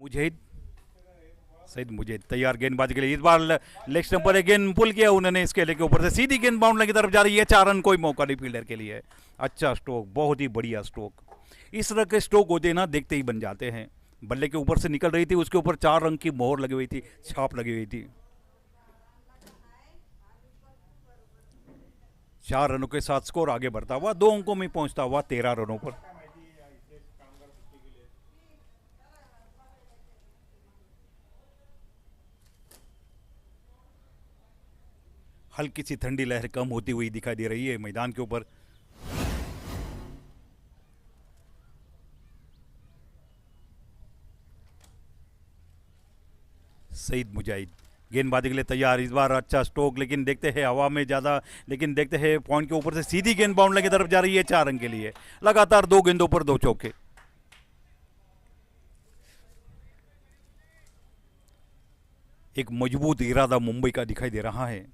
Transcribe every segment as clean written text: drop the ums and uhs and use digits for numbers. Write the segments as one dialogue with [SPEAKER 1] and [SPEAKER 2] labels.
[SPEAKER 1] मुजाहिद, सईद मुजाहिद तैयार गेंदबाजी के लिए। इस बार लेग स्टंप पर एक गेंद पुल किया उन्होंने इसके लेके ऊपर से, सीधी गेंद बाउंड्री की तरफ जा रही है। 4 रन, कोई मौका नहीं फील्डर के लिए। अच्छा स्ट्रोक, बहुत ही बढ़िया स्ट्रोक। इस तरह के स्ट्रोक होते ना देखते ही बन जाते हैं। बल्ले के ऊपर से निकल रही थी, उसके ऊपर 4 रन की मोहर लगी हुई थी, छाप लगी हुई थी। 4 रनों के साथ स्कोर आगे बढ़ता हुआ 2 अंकों में पहुंचता हुआ 13 रनों पर। हल्की सी ठंडी लहर कम होती हुई दिखाई दे रही है मैदान के ऊपर। सईद मुजाहिद गेंदबाजी के लिए तैयार। इस बार अच्छा स्ट्रोक, लेकिन देखते हैं हवा में ज़्यादा, लेकिन देखते हैं पॉइंट के ऊपर से सीधी गेंद बाउंड्री की तरफ जा रही है। 4 रन के लिए लगातार 2 गेंदों पर 2 चौके। एक मजबूत इरादा मुंबई का दिखाई दे रहा है।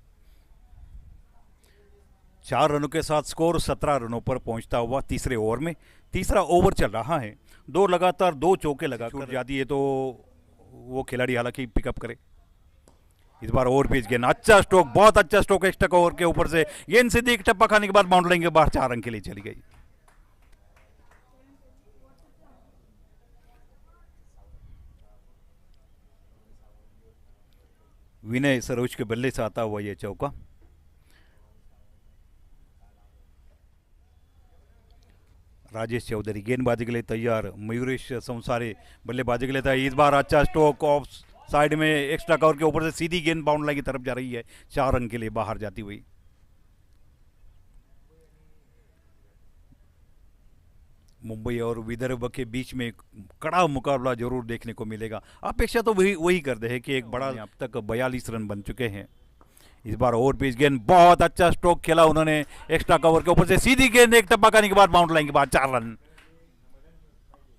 [SPEAKER 1] 4 रनों के साथ स्कोर 17 रनों पर पहुंचता हुआ तीसरे ओवर में। तीसरा ओवर चल रहा है, 2 लगातार 2 चौके लगाकर जाती है तो वो खिलाड़ी हालांकि पिकअप करे। इस बार ओवर पिच गेंद, अच्छा स्ट्रोक, बहुत अच्छा स्ट्रोक। एक्स्ट्रा ओवर के ऊपर से गेंद सीधी एक टप्पा खाने के बाद बाउंड्री के बाहर 4 रन के लिए चली गई। विनय सरोज के बल्ले से आता हुआ यह चौका। राजेश चौधरी गेंदबाजी के लिए तैयार। मयूरेश संसारे बल्लेबाजी के लिए तैयार। इस बार अच्छा स्ट्रोक, ऑफ साइड में एक्स्ट्रा कवर के ऊपर से सीधी गेंद बाउंड्री की तरफ जा रही है, 4 रन के लिए बाहर जाती हुई। मुंबई और विदर्भ के बीच में कड़ा मुकाबला जरूर देखने को मिलेगा। अपेक्षा तो वही करते हैं कि एक बड़ा, अब तक 42 रन बन चुके हैं। इस बार ओवर पिच गेंद, बहुत अच्छा स्ट्रोक खेला उन्होंने। एक्स्ट्रा कवर के ऊपर से सीधी गेंद एक टप्पा खाने के बाद बाउंड्री लाइन के बाद 4 रन।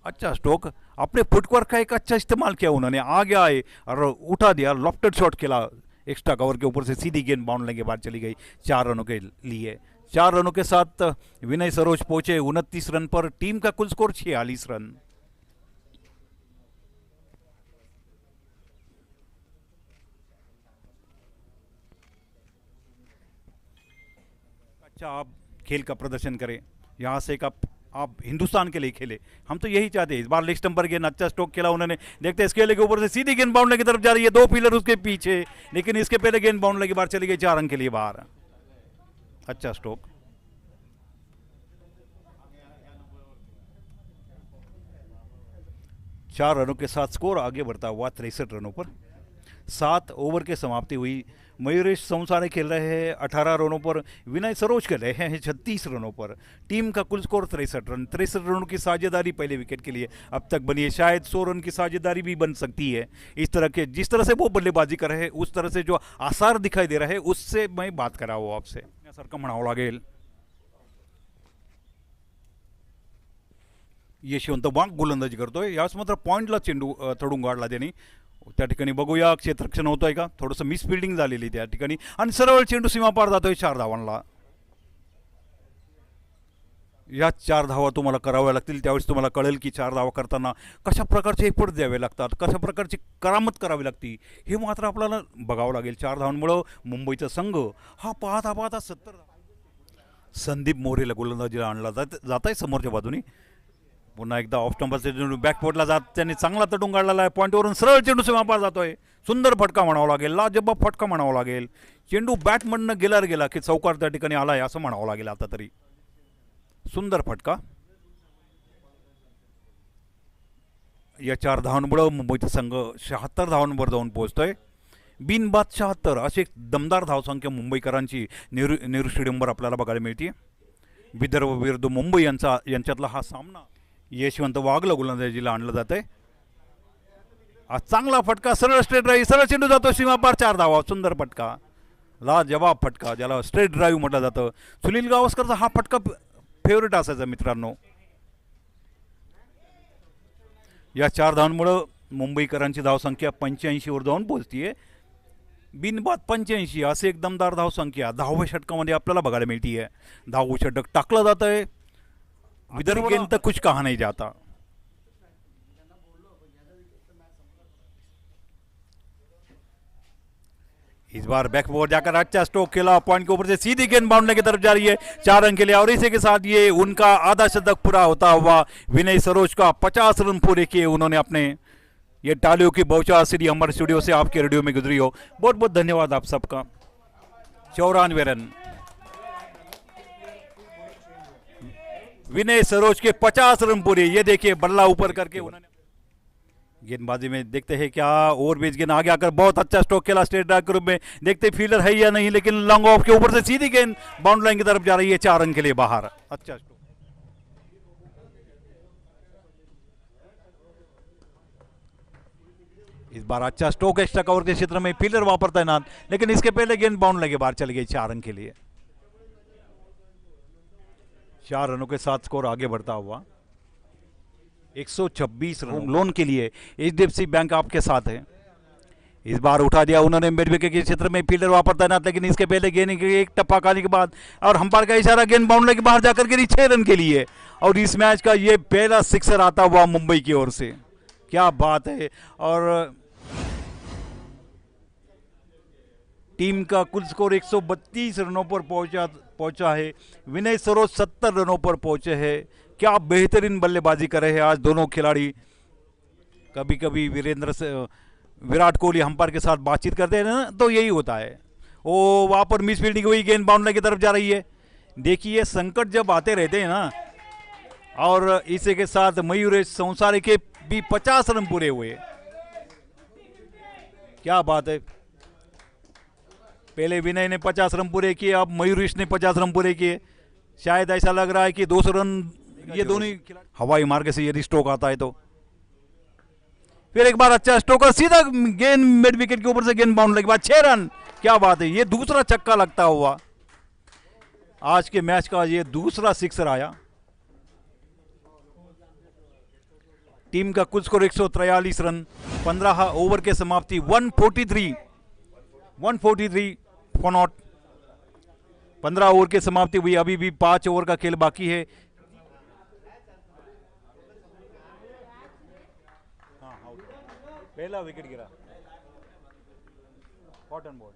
[SPEAKER 1] अच्छा स्ट्रोक, अपने फुटवर्क का एक अच्छा इस्तेमाल किया उन्होंने, आगे आए और उठा दिया, लॉफ्टेड शॉट खेला एक्स्ट्रा कवर के ऊपर से, सीधी गेंद बाउंड्री लाइन के बाद चली गई 4 रनों के लिए। 4 रनों के साथ विनय सरोज पहुंचे 29 रन पर। टीम का कुल स्कोर 46 रन। अच्छा आप खेल का प्रदर्शन करें, यहाँ से आप हिंदुस्तान के लिए खेले, हम तो यही चाहते हैं। इस बार लेग स्टंप पर गेंद, अच्छा स्ट्रोक खेला उन्होंने। देखते हैं इसके के ऊपर से सीधी गेंद बाउंड्री की तरफ जा रही है, 2 फील्डर उसके पीछे, लेकिन इसके पहले गेंद बाउंड्री के बाहर चली गई, 4 रन के लिए बाहर। अच्छा स्ट्रोक। 4 रनों के साथ स्कोर आगे बढ़ता हुआ 63 रनों पर। 7 ओवर के समाप्ति हुई। मयूरेश संसारे खेल रहे हैं 18 रनों पर, विनय सरोज खेल रहे हैं 36 रनों पर। टीम का कुल स्कोर 63 रन। 63 रनों की साझेदारी पहले विकेट के लिए अब तक बनी है। शायद 100 रन की साझेदारी भी बन सकती है। इस तरह के, जिस तरह से वो बल्लेबाजी कर रहे हैं, उस तरह से जो आसार दिखाई दे रहा है, उससे मैं बात कर रहा हूँ आपसे। सारखं म्हणावं लागेल, यशवंत वांग गोलंदाजी करतोय। यावेळेस मात्र पॉइंटला चेंडू तडून गाडला त्यांनी। त्या ठिकाणी बघूया क्षेत्ररक्षण होतंय का, थोडंसं मिसफिल्डिंग झालेली त्या ठिकाणी, आणि सरळ चेंडू सीमापार जातोय 4 धावांना। या 4 धावा तुम्हाला कराव्या लागतील, त्यावेळेस तुम्हाला कळेल की 4 धावा करताना कशा प्रकारचे एफर्ट द्यावे लागतात, कशा प्रकारची करामत करावी लागती, हे मात्र आपल्याला बघावं लागेल। 4 धावांमुळे मुंबईचा संघ हा पाहता पाहता 70। संदीप मोरेला गोलंदाजीला आणला जात आहे समोरच्या बाजूने। पुन्हा एकदा ऑफ स्टंपरचे चेंडू बॅकफुटला जात, त्यांनी चांगला तडून काढलेला आहे, पॉईंटवरून सरळ चेंडू सीमापार जातोय। सुंदर फटका म्हणावा लागेल, लाजबाब फटका म्हणावा लागेल। चेंडू बॅटमधनं गेला की चौकार त्या ठिकाणी आलाय असं म्हणावं लागेल आता तरी। सुंदर फटका। या 4 धावांमुळे मुंबईचा संघ 76 धावांवर जाऊन पोहोचतोय। बिनबाद 76 अशी एक दमदार धावसंख्या मुंबईकरांची नेहरू स्टेडियमवर आपल्याला बघायला मिळते। विदर्भ विरुद्ध मुंबई यांच्यातला हा सामना यशवंत वाघला गोलंदाजीला आणलं जात आहे। चांगला फटका, सरळ स्ट्रेट ड्राईव्ह, सरळ चेंडू जातो सीमापार, 4 धावा। सुंदर फटका, लाजवाब फटका, ज्याला स्ट्रेट ड्राईव्ह म्हटलं जातं। सुनील गावस्करचा हा फटका फेवरेट असायचा मित्रांनो। या 4 धावांमुळे मुंबईकरांची धावसंख्या 85 वर जाऊन पोहोचतीये। बिनबाद 85 असे एक दमदार धावसंख्या 10व्या षटकामध्ये आपल्याला बघायला मिळतीये। 10वं षटक टाकलं जात आहे। विदर्भ गेंद तक कुछ कहा नहीं जाता। इस बार बैकबोर्ड जाकर अच्छा स्ट्रोक खेला, पॉइंट के ऊपर से सीधी गेंद बाउंड्री की तरफ जा रही है, 4 रन के लिए। और इसी के साथ ये उनका आधा शतक पूरा होता हुआ विनय सरोज का 50 रन पूरे किए उन्होंने अपने। ये तालियों की बौछार सीधी हमारे स्टूडियो से आपके रेडियो में गुजरी हो। बहुत बहुत धन्यवाद आप सबका। 94 रन विनय सरोज के 50 रन पूरे। ये देखिए बल्ला ऊपर करके उन्होंने गेंदबाजी में देखते हैं क्या ओवरबीच गेंद आगे आकर बहुत अच्छा स्ट्रोक खेला स्ट्रेट ड्राइव के रूप में। देखते फील्डर है या नहीं, लेकिन लॉन्ग ऑफ के ऊपर से सीधी गेंद बाउंड्री लाइन की तरफ जा रही है, 4 रन के लिए बाहर। अच्छा स्ट्रोक। इस बार अच्छा स्ट्रोक एक्स्ट्रा कवर के क्षेत्र में, फील्डर वहां पर तैनात, लेकिन इसके पहले गेंद बाउंड्री लाइन के बाहर चली गई, 4 रन के लिए। 4 रनों के साथ स्कोर आगे बढ़ता हुआ 126 रन लोन के लिए एचडीएफसी बैंक आपके साथ है। इस बार उठा दिया उन्होंने मिड विकेट के क्षेत्र में, फील्डर वहां पर तैनात, लेकिन इसके पहले गेंद एक टप्पा खाने के बाद और अंपायर का इशारा, गेंद बाउंड्री के बाहर जाकर गिरी 6 रन के लिए। और इस मैच का ये पहला सिक्सर आता हुआ मुंबई की ओर से, क्या बात है। और टीम का कुल स्कोर 132 रनों पर पहुंचा है। विनय सरोज 70 रनों पर पहुंचे हैं। क्या बेहतरीन बल्लेबाजी कर रहे हैं आज दोनों खिलाड़ी। कभी कभी विराट कोहली अंपायर के साथ बातचीत करते हैं ना, तो यही होता है। वो वहां पर मिस फील्डिंग हुई, गेंद बाउंड्री की तरफ जा रही है। देखिए संकट जब आते रहते हैं ना, और इसी के साथ मयूरेश संसारी के भी 50 रन पूरे हुए। क्या बात है। पहले विनय ने 50 रन पूरे किए, अब मयूरेश ने 50 रन पूरे किए। शायद ऐसा लग रहा है कि 200 रन ये दोनों हवाई मार्ग से यदि स्ट्रोक आता है तो। फिर एक बार अच्छा स्ट्रोक और सीधा गेंद मिड विकेट के ऊपर से गेंद बाउंड्री के बाद 6 रन। क्या बात है, ये दूसरा छक्का लगता हुआ आज के मैच का ये दूसरा सिक्सर आया। टीम का कुल स्कोर 143 रन, 15 ओवर के समाप्ति 143 फॉर नॉट। 15 ओवर के समाप्ति हुई, अभी भी 5 ओवर का खेल बाकी है। पहला विकेट गिरा, कॉटन बॉल।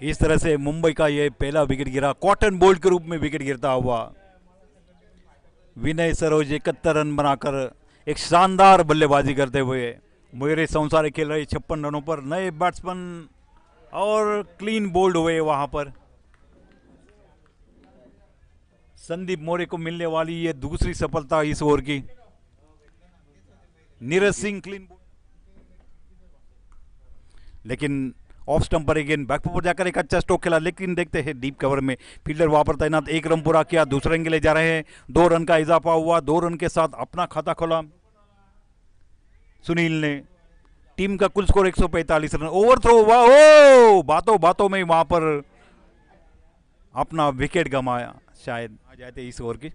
[SPEAKER 1] इस तरह से मुंबई का यह पहला विकेट गिरा, कॉटन बोल्ट के रूप में विकेट गिरता हुआ। विनय सरोज 71 रन बनाकर एक शानदार बल्लेबाजी करते हुए। मयूरेश संसारी खेल रहे 56 रनों पर। नए बैट्समैन और क्लीन बोल्ड हुए वहां पर। संदीप मोरे को मिलने वाली ये दूसरी सफलता इस ओवर की। नीरज सिंह क्लीन, लेकिन ऑफ स्टंप पर अगेन बैक पर जाकर एक अच्छा स्ट्रोक खेला, लेकिन देखते हैं डीप कवर में फील्डर वहां पर तैनात। 1 रन पूरा किया, दूसरे रन के लिए जा रहे हैं। 2 रन का इजाफा हुआ, 2 रन के साथ अपना खाता खोला सुनील ने। टीम का कुल स्कोर 145 रन। ओवर थ्रो हुआ, ओ बातों बातों में वहां पर अपना विकेट गंवाया, शायद आ जाते इस ओवर की।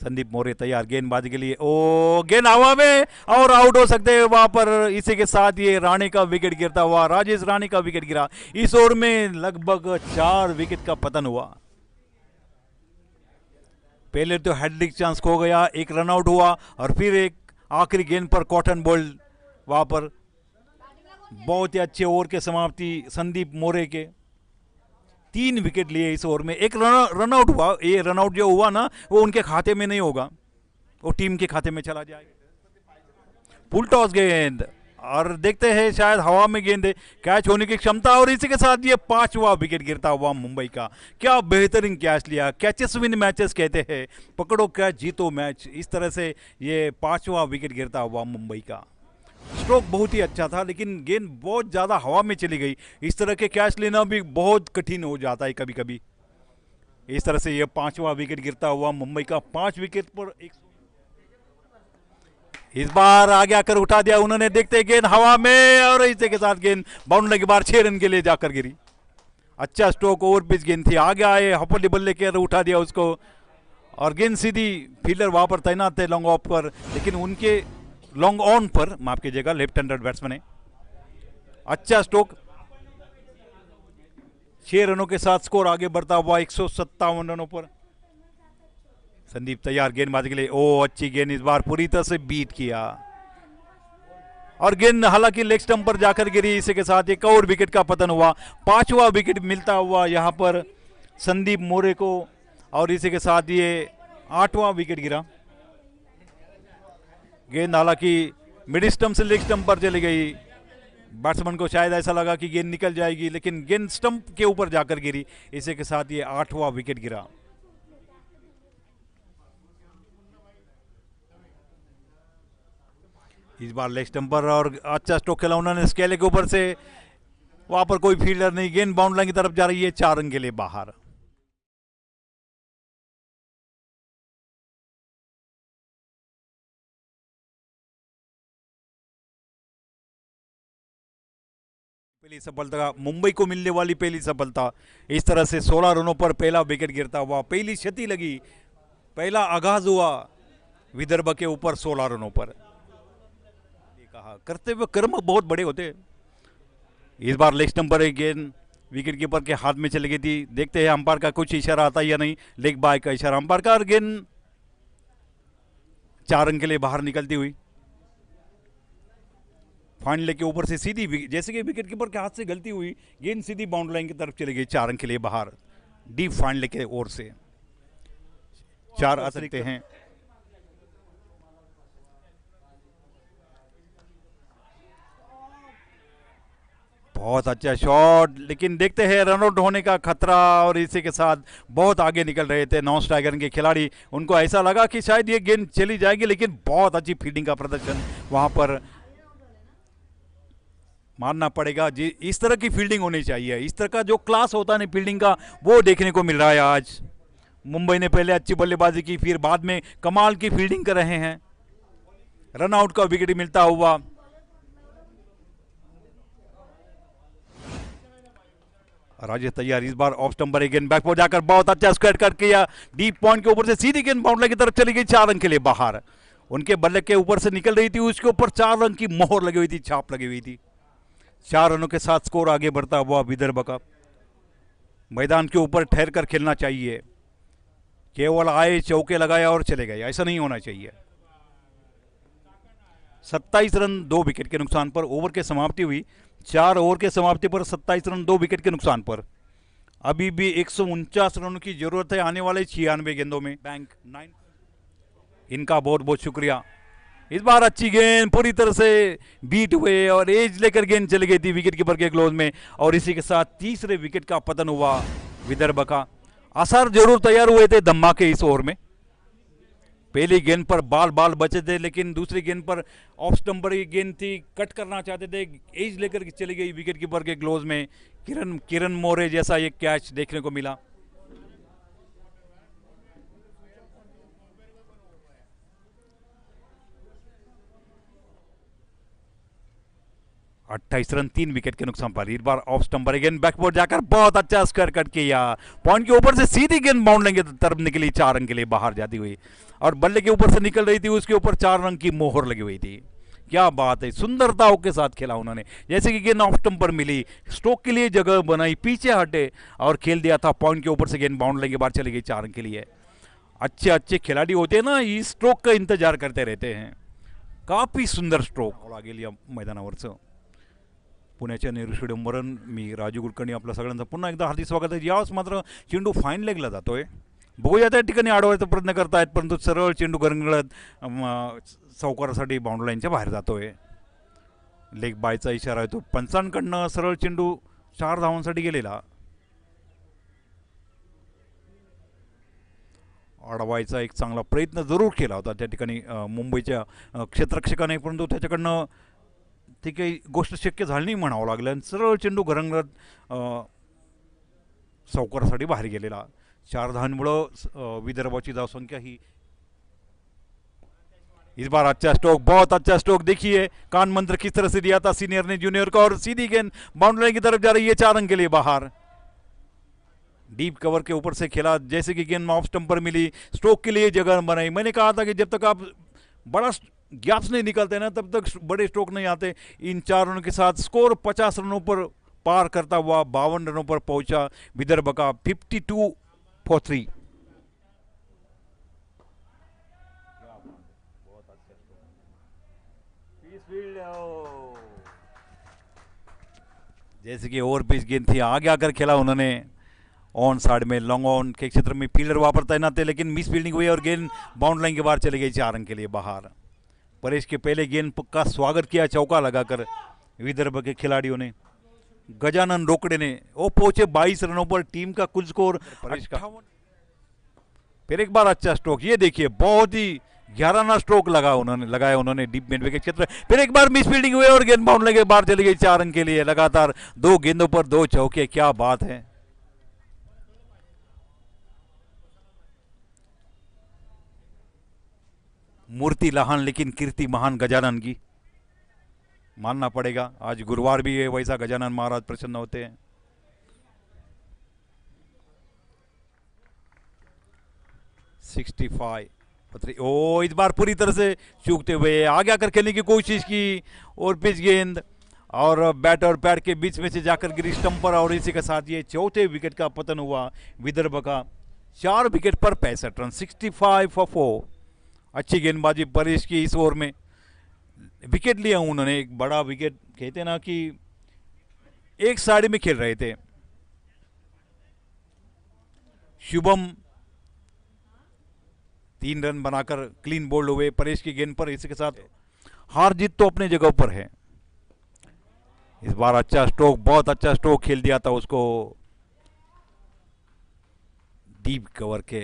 [SPEAKER 1] संदीप मोरे तैयार गेंदबाजी के लिए, ओ गेंद हवा में और आउट हो सकते हैं वहां पर। इसी के साथ ये राणे का विकेट गिरता हुआ, राजेश राणे का विकेट गिरा। इस ओवर में लगभग 4 विकेट का पतन हुआ। पहले तो हैट्रिक चांस खो गया, 1 रन आउट हुआ, और फिर एक आखिरी गेंद पर कॉटन बॉल वहां पर। बहुत ही अच्छे ओवर के समाप्ति संदीप मोरे के। 3 विकेट लिए इस ओवर में। 1 रन आउट हुआ। ये रन आउट जो हुआ ना, वो उनके खाते में नहीं होगा, वो टीम के खाते में चला जाएगा। फुल टॉस गेंद, और देखते हैं शायद हवा में गेंद है, कैच होने की क्षमता। और इसी के साथ ये 5वां विकेट गिरता हुआ मुंबई का। क्या बेहतरीन कैच लिया। कैचेस विन मैचेस कहते हैं, पकड़ो कैच जीतो मैच। इस तरह से ये 5वां विकेट गिरता हुआ मुंबई का। स्ट्रोक बहुत ही अच्छा था, लेकिन गेंद बहुत ज़्यादा हवा में चली गई। इस तरह के कैच लेना भी बहुत कठिन हो जाता है कभी कभी। इस तरह से यह 5वां विकेट गिरता हुआ मुंबई का। 5 विकेट पर इस बार आगे आकर उठा दिया उन्होंने। देखते गेंद हवा में, और इसी के साथ गेंद बाउंड्री के बाहर 6 रन के लिए जाकर गिरी। अच्छा स्ट्रोक, ओवर पिच गेंद थी, आगे आए हपली बल्ले के उठा दिया उसको, और गेंद सीधी फील्डर वहां पर तैनात थे लॉन्ग ऑफ पर, लेकिन उनके लॉन्ग ऑन पर, माफ कीजिएगा, लेफ्ट हैंडेड बैट्समैन है। अच्छा स्ट्रोक, 6 रनों के साथ स्कोर आगे बढ़ता हुआ 157 रनों पर। संदीप तैयार गेंदबाजी के लिए। ओ अच्छी गेंद, इस बार पूरी तरह से बीट किया और गेंद हालांकि लेग स्टंप पर जाकर गिरी। इसी के साथ एक और विकेट का पतन हुआ। 5वां विकेट मिलता हुआ यहां पर संदीप मोरे को और इसी के साथ ये 8वां विकेट गिरा। गेंद हालांकि मिड स्टंप से लेग स्टंप पर चली गई। बैट्समैन को शायद ऐसा लगा कि गेंद निकल जाएगी, लेकिन गेंद स्टंप के ऊपर जाकर गिरी। इसी के साथ ये 8वां विकेट गिरा। इस बार लेग स्टंप पर और अच्छा स्ट्रोक खेला उन्होंने स्केले के ऊपर से। वहां पर कोई फील्डर नहीं, गेंद बाउंड लाइन की तरफ जा रही है, 4 रन के लिए बाहर। पहली सफलता, मुंबई को मिलने वाली पहली सफलता। इस तरह से 16 रनों पर पहला विकेट गिरता हुआ, पहली क्षति लगी, पहला आगाज हुआ विदर्भ के ऊपर 16 रनों पर। कहा करते हुए कर्म बहुत बड़े होते हैं। इस बार लेग स्टंप पर एक गेंद विकेट कीपर के हाथ में चली गई थी। देखते हैं अंपायर का कुछ इशारा आता है या नहीं। लेग बाय का इशारा अंपायर का और गेंद 4 रन के लिए बाहर निकलती हुई। फाइनल के ऊपर से सीधी, जैसे कि विकेट कीपर के हाथ से गलती हुई, गेंद सीधी बाउंड्री लाइन की तरफ चली गई, 4 रन के लिए बाहर। डीप फाइनल के ओर से 4 आ सकते हैं। बहुत अच्छा शॉट, लेकिन देखते हैं रनआउट होने का खतरा और इसी के साथ बहुत आगे निकल रहे थे नॉन स्ट्राइकर के खिलाड़ी। उनको ऐसा लगा कि शायद ये गेंद चली जाएगी, लेकिन बहुत अच्छी फील्डिंग का प्रदर्शन वहां पर मानना पड़ेगा। जी, इस तरह की फील्डिंग होनी चाहिए। इस तरह का जो क्लास होता है ना फील्डिंग का, वो देखने को मिल रहा है आज। मुंबई ने पहले अच्छी बल्लेबाजी की, फिर बाद में कमाल की फील्डिंग कर रहे हैं। रनआउट का विकेट मिलता हुआ। राजेश तैयार, इस बार ऑफ स्टंप पर गेंद बैक पर जाकर बहुत अच्छा स्क्वायर कट किया। डीप पॉइंट के ऊपर से सीधी गेंद बाउंड्री की तरफ चली गई, 4 रन के लिए बाहर। उनके बल्ले के ऊपर से निकल रही थी, उसके ऊपर 4 रन की मोहर लगी हुई थी, छाप लगी हुई थी। 4 रनों के साथ स्कोर आगे बढ़ता हुआ विदर्भ का। मैदान के ऊपर ठहर कर खेलना चाहिए, केवल आए चौके लगाया और चले गए, ऐसा नहीं होना चाहिए। 27 रन 2 विकेट के नुकसान पर ओवर की समाप्ति हुई। 4 ओवर के समाप्ति पर 27 रन 2 विकेट के नुकसान पर। अभी भी 149 रनों की जरूरत है आने वाले 96 गेंदों में। बैंक 9, इनका बहुत बहुत शुक्रिया। इस बार अच्छी गेंद पूरी तरह से बीट हुए और एज लेकर गेंद चली गई थी विकेट कीपर के क्लोज में और इसी के साथ तीसरे विकेट का पतन हुआ विदर्भ का। असर जरूर तैयार हुए थे धमाके इस ओवर में। पहली गेंद पर बाल बचे थे, लेकिन दूसरी गेंद पर ऑफ स्टंप पर गेंद थी, कट करना चाहते थे, एज लेकर चली गई विकेट कीपर के क्लोज में। किरण मोरे जैसा एक कैच देखने को मिला। 28 रन 3 विकेट के नुकसान पर। इस बार ऑफ स्टंप पर गेंद बैकबोर्ड जाकर बहुत अच्छा स्क्वायर कट किया। पॉइंट के ऊपर से सीधी गेंद बाउंड लेंगे तरफ निकली, 4 रन के लिए बाहर जाती हुई और बल्ले के ऊपर से निकल रही थी, उसके ऊपर 4 रन की मोहर लगी हुई थी। क्या बात है, सुंदरताओं के साथ खेला उन्होंने। जैसे कि गेंद ऑफ स्टंप पर मिली, स्ट्रोक के लिए जगह बनाई, पीछे हटे और खेल दिया था। पॉइंट के ऊपर से गेंद बाउंड लेंगे बाहर चली गई 4 रन के लिए। अच्छे अच्छे खिलाड़ी होते हैं ना, इस स्ट्रोक का इंतजार करते रहते हैं। काफी सुंदर स्ट्रोक आगे लिया मैदानावरचं। पुण्याच्या नेहरू स्टेडियमवरून मी राजू कुलकर्णी आपल्या सगळ्यांचं पुन्हा एकदा हार्दिक स्वागत आहे। यावेळेस मात्र चेंडू फाईन लेगला जातोय, बघूया त्या ठिकाणी अडवायचा प्रयत्न करतायत, परंतु सरळ चेंडू गरंगळत चौकारासाठी बाउंड्री लाईनच्या बाहेर जातोय। लेग बायचा इशारा आहे तो पंचांकडनं सरळ चेंडू 4 धावांसाठी गेलेला। अडवायचा एक चांगला प्रयत्न जरूर केला होता त्या ठिकाणी मुंबईच्या क्षेत्ररक्षकाने, परंतु त्याच्याकडनं ती काही गोष्ट शक्य झाली नाही म्हणावं लागलं आणि सरळ चेंडू घरंगळत चौकारासाठी बाहेर गेलेला। 4 धावांमुळे विदर्भाची धावसंख्या ही। इस बार अच्छा स्ट्रोक, बहुत अच्छा स्ट्रोक, देखिए कान मंत्र किस तरह से दिया था सीनियर ने जूनियर को और सीधी गेंद बाउंड्री की तरफ जा रही है, 4 रन के लिए बाहर। डीप कवर के ऊपर से खेला, जैसे कि गेंद ऑफ स्टंप पर मिली, स्ट्रोक के लिए जगह बनाई। मैंने कहा था कि जब तक आप बड़ा गैप्स नहीं निकलते ना, तब तक बड़े स्ट्रोक नहीं आते। इन 4 रनों के साथ स्कोर 50 रनों पर पार करता हुआ 52 रनों पर पहुंचा विदर्भ का 52 for 3। जैसे कि ओवर पिच गेंद थी, आगे आकर खेला उन्होंने ऑन साइड में, लॉन्ग ऑन के क्षेत्र में फील्डर वहां पर तैनात थे, लेकिन मिस फील्डिंग हुई और गेंद बाउंड लाइन के बाहर चली गई 4 रन के लिए बाहर। परेश के पहले गेंद का स्वागत किया चौका लगाकर विदर्भ के खिलाड़ियों ने। गजानन रोकड़े ने वो पहुंचे 22 रनों पर, टीम का कुल स्कोर परेश का। फिर एक बार अच्छा स्ट्रोक, ये देखिए बहुत ही 11वां स्ट्रोक लगाया उन्होंने डीप मिड विकेट क्षेत्र। फिर एक बार मिस फील्डिंग हुई और गेंद बाउंड लगे बाहर चली गई 4 रन के लिए। लगातार 2 गेंदों पर 2 चौके, क्या बात है। मूर्ति लहान लेकिन कीर्ति महान गजानन की, मानना पड़ेगा। आज गुरुवार भी है, वैसा गजानन महाराज प्रसन्न होते हैं। ओ इस बार पूरी तरह से चूकते हुए आगे आकर खेलने की कोशिश की और पिच गेंद और बैट और पैड के बीच में से जाकर गिरी स्टंप पर, और इसी के साथ ये चौथे विकेट का पतन हुआ विदर्भ का। 4 विकेट पर 65 रन, 65 फॉर 4। अच्छी गेंदबाजी परेश की इस ओवर में। विकेट लिया उन्होंने, एक बड़ा विकेट, कहते ना कि एक साइड में खेल रहे थे। शुभम 3 रन बनाकर क्लीन बोल्ड हुए परेश की गेंद पर। इसी के साथ हार जीत तो अपने जगह पर है। इस बार अच्छा स्ट्रोक, बहुत अच्छा स्ट्रोक खेल दिया था उसको डीप कवर के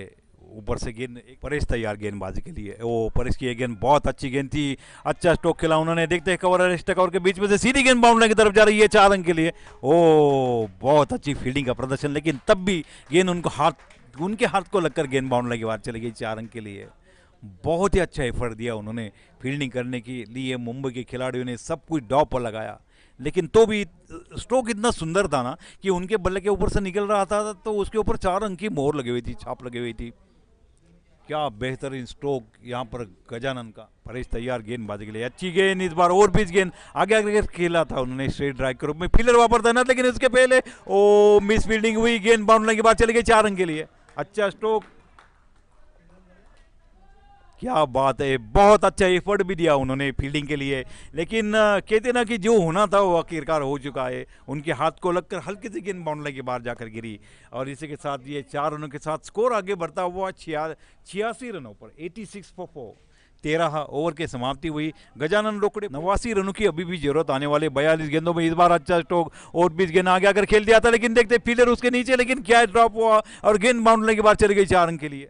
[SPEAKER 1] ऊपर से। गेंद परेश तैयार गेंदबाजी के लिए। वो परेश की गेंद बहुत अच्छी गेंद थी, अच्छा स्ट्रोक खेला उन्होंने। देखते हैं कवर, अरेस्ट कवर के बीच में से सीधी गेंद बाउंड लाइन की तरफ जा रही है 4 रन के लिए। ओ बहुत अच्छी फील्डिंग का प्रदर्शन, लेकिन तब भी गेंद उनके हाथ को लगकर गेंद बाउंड लाइन के बाद चली गई 4 रन के लिए। बहुत ही अच्छा एफर्ट दिया उन्होंने फील्डिंग करने के लिए। मुंबई के खिलाड़ियों ने सब कुछ दांव पर लगाया, लेकिन तो भी स्ट्रोक इतना सुंदर था ना कि उनके बल्ले के ऊपर से निकल रहा था तो उसके ऊपर 4 रन की मोहर लगी हुई थी, छाप लगी हुई थी। क्या बेहतरीन स्ट्रोक यहाँ पर गजानन का। परेश तैयार गेंदबाजी के लिए, अच्छी गेंद इस बार ओवर पिच गेंद, आगे आगे खेला था उन्होंने स्ट्रेट ड्राइव के रूप में। फील्डर वहां पर तैनात, लेकिन उसके पहले ओ मिस फील्डिंग हुई, गेंद बाउंड लाइन के बाद चली गई 4 रन के लिए। अच्छा स्ट्रोक, क्या बात है। बहुत अच्छा एफर्ट भी दिया उन्होंने फील्डिंग के लिए, लेकिन कहते ना कि जो होना था वो आखिरकार हो चुका है। उनके हाथ को लगकर हल्की सी गेंद बाउंड लाइन के बाहर जाकर गिरी, और इसी के साथ ये 4 रनों के साथ स्कोर आगे बढ़ता हुआ 86 रनों पर, 86 फॉर 4। 13 ओवर की समाप्ति हुई। गजानन रोकड़े 89 रनों की अभी भी जरूरत आने वाले 42 गेंदों में। इस बार अच्छा स्ट्रोक और बीच गेंद आगे आकर खेल दिया था, लेकिन देखते फील्डर उसके नीचे, लेकिन क्या ड्रॉप हुआ और गेंद बाउंड लाइन के बाहर चली गई 4 रन के लिए।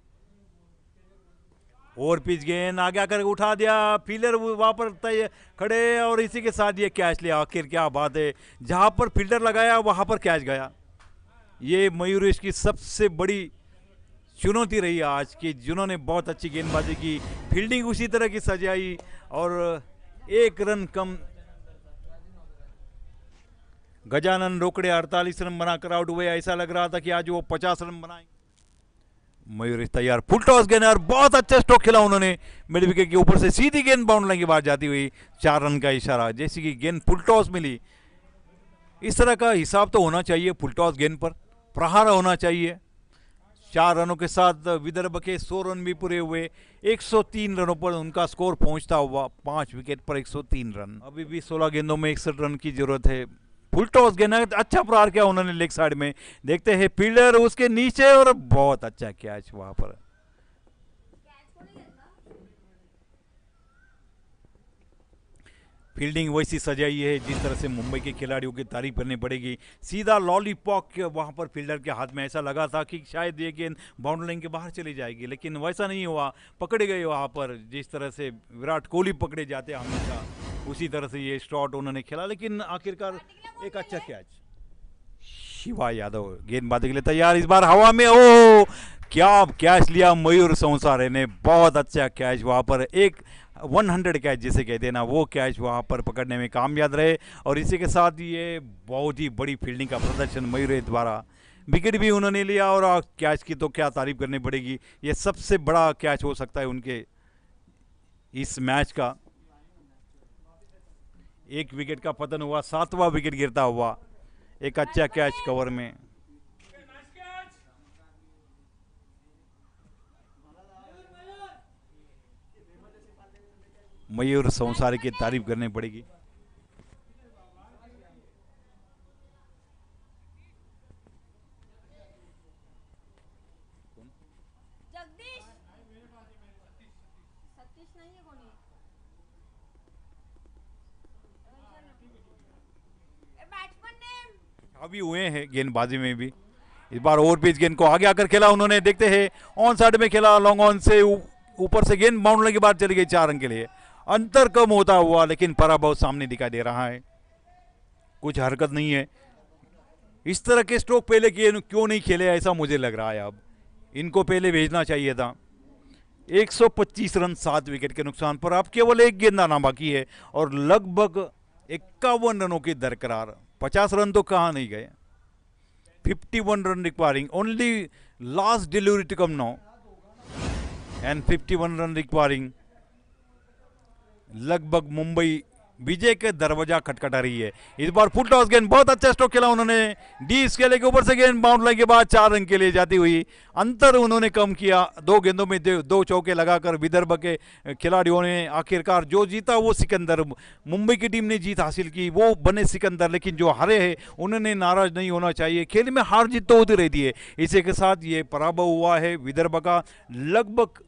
[SPEAKER 1] ओवर पिच गेंद आगे आकर उठा दिया, फील्डर वहां पर खड़े, और इसी के साथ ये कैच लिया। आखिर क्या बात है, जहां पर फील्डर लगाया वहां पर कैच गया। ये मयूरेश की सबसे बड़ी चुनौती रही आज की, जिन्होंने बहुत अच्छी गेंदबाजी की, फील्डिंग उसी तरह की सजाई, और 1 रन कम। गजानन रोकड़े 48 रन बनाकर आउट हुए। ऐसा लग रहा था कि आज वो 50 रन बनाएंगे। मयूरेश तैयार, फुल टॉस गेंद, और बहुत अच्छा स्ट्रोक खेला उन्होंने मिड विकेट के ऊपर से, सीधी गेंद बाउंड लाइन के बाहर जाती हुई 4 रन का इशारा। जैसी कि गेंद फुल टॉस मिली, इस तरह का हिसाब तो होना चाहिए फुल टॉस गेंद पर, प्रहार होना चाहिए। 4 रनों के साथ विदर्भ के 100 रन भी पूरे हुए। 103 रनों पर उनका स्कोर पहुंचता हुआ, 5 विकेट पर 103 रन। अभी भी 16 गेंदों में 61 रन की जरूरत है। फुल टॉस गेंद, अच्छा प्रहार किया उन्होंने लेग साइड में। देखते हैं फील्डर उसके नीचे, और बहुत अच्छा कैच वहां पर। फील्डिंग वैसी सजाई है जिस तरह से मुंबई के खिलाड़ियों की तारीफ करनी पड़ेगी। सीधा लॉलीपॉप वहां पर फील्डर के हाथ में, ऐसा लगा था कि शायद ये गेंद बाउंड्री लाइन के बाहर चली जाएगी, लेकिन वैसा नहीं हुआ। पकड़े गए वहां पर, जिस तरह से विराट कोहली पकड़े जाते हैं हमेशा, उसी तरह से ये शॉट उन्होंने खेला, लेकिन आखिरकार एक अच्छा कैच। शिवा यादव गेंदबाजी के लिए तैयार, इस बार हवा में, ओ क्या कैच लिया मयूर संसारे ने। बहुत अच्छा कैच वहां पर, एक 100 कैच जिसे कहते हैं ना, वो कैच वहां पर पकड़ने में कामयाब रहे। और इसी के साथ ये बहुत ही बड़ी फील्डिंग का प्रदर्शन मयूर द्वारा। विकेट भी उन्होंने लिया, और कैच की तो क्या तारीफ करनी पड़ेगी। ये सबसे बड़ा कैच हो सकता है उनके इस मैच का। 1 विकेट का पतन हुआ, 7वां विकेट गिरता हुआ। एक अच्छा कैच कवर में। मयूर संसारी की तारीफ करनी पड़ेगी। अभी हुए हैं गेंदबाजी में भी। इस बार ओवर पिच गेंद को आगे आकर खेला उन्होंने, देखते हैं ऑन साइड में खेला, लॉन्ग ऑन से ऊपर से गेंद बाउंड्री के बाद चली गई 4 रन के लिए। अंतर कम होता हुआ लेकिन पराभव सामने दिखाई दे रहा है, कुछ हरकत नहीं है। इस तरह के स्ट्रोक पहले किए क्यों नहीं खेले, ऐसा मुझे लग रहा है। अब इनको पहले भेजना चाहिए था। 125 रन 7 विकेट के नुकसान पर अब केवल एक गेंद आना बाकी है और लगभग 51 रनों की दरकरार। 50 रन तो कहाँ नहीं गए। 51 run requiring, only last delivery to come now and 51 run requiring. लगभग मुंबई विजय के दरवाजा खटखटा रही है। इस बार फुल टॉस गेंद, बहुत अच्छा स्ट्रोक खेला उन्होंने, डी स्केल के ऊपर से गेंद बाउंड्री के बाद 4 रन के लिए जाती हुई। अंतर उन्होंने कम किया, 2 गेंदों में 2 चौके लगाकर विदर्भ के खिलाड़ियों ने आखिरकार जो जीता वो सिकंदर, मुंबई की टीम ने जीत हासिल की, वो बने सिकंदर। लेकिन जो हारे हैं उन्होंने नाराज नहीं होना चाहिए, खेल में हार जीत तो होती रहती है। इसी के साथ ये पराभव हुआ है विदर्भ का, लगभग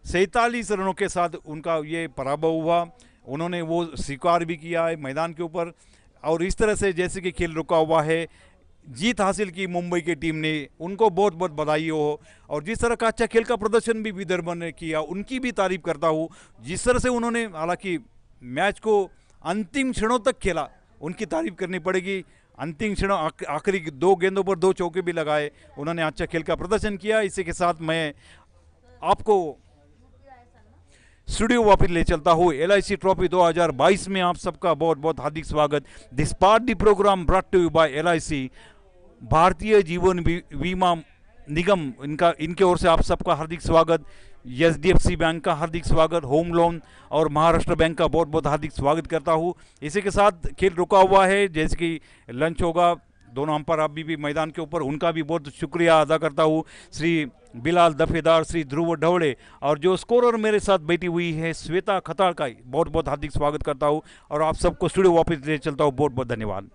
[SPEAKER 1] 47 रनों के साथ उनका ये पराभव हुआ। उन्होंने वो स्वीकार भी किया है मैदान के ऊपर। और इस तरह से जैसे कि खेल रुका हुआ है, जीत हासिल की मुंबई की टीम ने, उनको बहुत बहुत बधाई हो। और जिस तरह का अच्छा खेल का प्रदर्शन भी विदर्भ ने किया, उनकी भी तारीफ करता हूँ। जिस तरह से उन्होंने हालांकि मैच को अंतिम क्षणों तक खेला, उनकी तारीफ करनी पड़ेगी। अंतिम क्षण आखिरी 2 गेंदों पर 2 चौके भी लगाए, उन्होंने अच्छा खेल का प्रदर्शन किया। इसी के साथ मैं आपको स्टूडियो वापस ले चलता हूँ। LIC ट्रॉफी 2022 में आप सबका बहुत बहुत हार्दिक स्वागत। This party programme brought to you by LIC, Bharatiya जीवन बीमा निगम, इनके ओर से आप सबका हार्दिक स्वागत। HDFC बैंक का हार्दिक स्वागत, होम लोन और महाराष्ट्र बैंक का बहुत बहुत हार्दिक स्वागत करता हूँ। इसी के साथ खेल रुका हुआ है, जैसे कि लंच होगा, दोनों अंपायर अभी भी मैदान के ऊपर, उनका भी बहुत शुक्रिया अदा करता हूँ। श्री बिलाल दफेदार, श्री ध्रुव ढवड़े और जो स्कोरर मेरे साथ बैठी हुई है श्वेता खताड़ का बहुत बहुत हार्दिक स्वागत करता हूँ और आप सबको स्टूडियो वापस ले चलता हूँ। बहुत बहुत धन्यवाद।